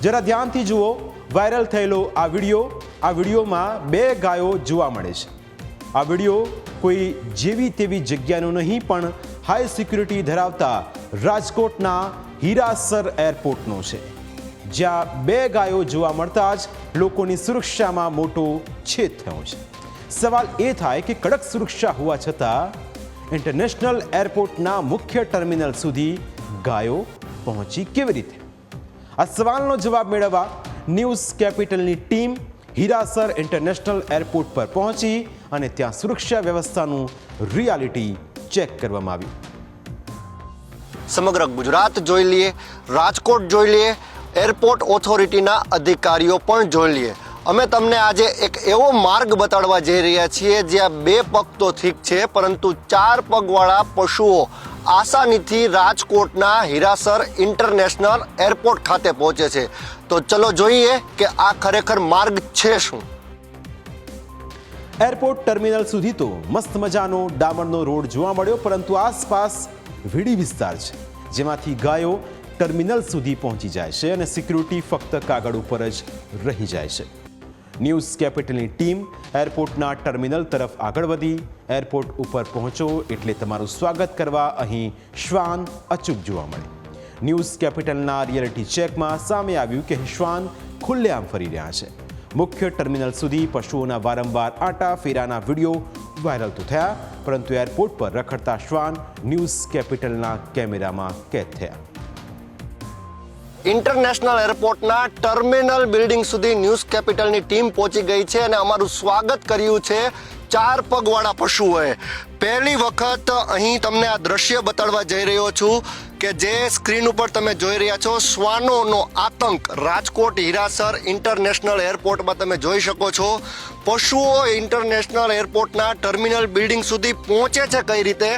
જરા ધ્યાનથી જુઓ વાયરલ થયેલો આ વિડીયોમાં 2 ગાયો જોવા મળે છે। આ વિડીયો કોઈ જેવી તેવી જગ્યાનો નહીં પણ હાઈ સિક્યુરિટી ધરાવતા રાજકોટના હીરાસર એરપોર્ટનો છે, જ્યાં 2 ગાયો જોવા મળતા જ લોકોની સુરક્ષામાં મોટો છેદ થયો છે। સવાલ એ થાય કે કડક સુરક્ષા હોવા છતાં ઇન્ટરનેશનલ એરપોર્ટના મુખ્ય ટર્મિનલ સુધી ગાયો પહોંચી કેવી રીતે? આ સવાલનો જવાબ મેળવવા ન્યૂઝ કેપિટલની ટીમ હીરાસર ઇન્ટરનેશનલ એરપોર્ટ પર પહોંચી અને ત્યાં સુરક્ષા વ્યવસ્થાનું રિયાલિટી ચેક કરવામાં આવ્યું। સમગ્ર ગુજરાત જોઈ લઈએ, રાજકોટ જોઈ લઈએ, એરપોર્ટ ઓથોરિટીના અધિકારીઓ પણ જોઈ લઈએ। અમે તમને આજે એક એવો માર્ગ બતાડવા જઈ રહ્યા છીએ જ્યાં 2 પગ તો ઠીક છે, પરંતુ 4 પગવાળા પશુઓ આસાનીથી રાજકોટના હીરાસર ઇન્ટરનેશનલ એરપોર્ટ ખાતે પહોંચે છે। તો ચલો જોઈએ કે આ ખરેખર માર્ગ છે શું। એરપોર્ટ ટર્મિનલ સુધી તો મસ્ત મજાનો ડામરનો રોડ જોવા મળ્યો, પરંતુ આસપાસ વીડી વિસ્તાર છે, જેમાંથી ગાયો ટર્મિનલ સુધી પહોંચી જાય છે અને સિક્યુરિટી ફક્ત કાગળ ઉપર જ રહી જાય છે। ન્યૂઝ કેપિટલની ટીમ એરપોર્ટના ટર્મિનલ તરફ આગળ વધી। એરપોર્ટ ઉપર પહોંચો એટલે તમારું સ્વાગત કરવા અહીં શ્વાન અચૂક જોવા મળે। ન્યૂઝ કેપિટલના રિયાલિટી ચેકમાં સામે આવ્યું કે શ્વાન ખુલ્લેઆમ ફરી રહ્યા છે। મુખ્ય ટર્મિનલ સુધી પશુઓના વારંવાર આટા ફેરાના વિડીયો વાયરલ તો થયા, પરંતુ એરપોર્ટ પર રખડતા શ્વાન ન્યૂઝ કેપિટલના કેમેરામાં કેદ થયા। ઇન્ટરનેશનલ એરપોર્ટના ટર્મિનલ બિલ્ડિંગ સુધી ન્યૂઝ કેપિટલની ટીમ પહોંચી ગઈ છે અને અમારું સ્વાગત કર્યું છે 4 પગવાળા પશુઓએ। પહેલી વખત અહીં તમને આ દ્રશ્ય બતાડવા જઈ રહ્યો છું કે જે સ્ક્રીન ઉપર તમે જોઈ રહ્યા છો, શ્વાનોનો આતંક રાજકોટ હીરાસર ઇન્ટરનેશનલ એરપોર્ટમાં તમે જોઈ શકો છો। પશુઓ ઇન્ટરનેશનલ એરપોર્ટના ટર્મિનલ બિલ્ડિંગ સુધી પહોંચે છે કઈ રીતે,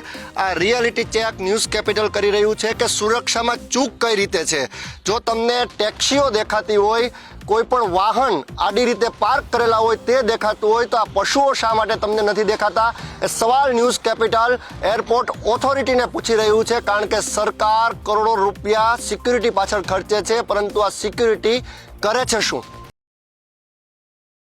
આ રિયાલિટી ચેક ન્યૂઝ કેપિટલ કરી રહ્યું છે કે સુરક્ષામાં ચૂક કઈ રીતે છે। જો તમને ટેક્સીઓ દેખાતી હોય, કોઈ પણ વાહન આડી રીતે પાર્ક કરેલા હોય તે દેખાતું હોય, તો આ પશુઓ શા માટે તમને નથી દેખાતા? એ સવાલ ન્યૂઝ કેપિટલ એરપોર્ટ ઓથોરિટીને પૂછી રહ્યું છે, કારણ કે સરકાર કરોડો રૂપિયા સિક્યુરિટી પાછળ ખર્ચે છે, પરંતુ આ સિક્યુરિટી કરે છે શું?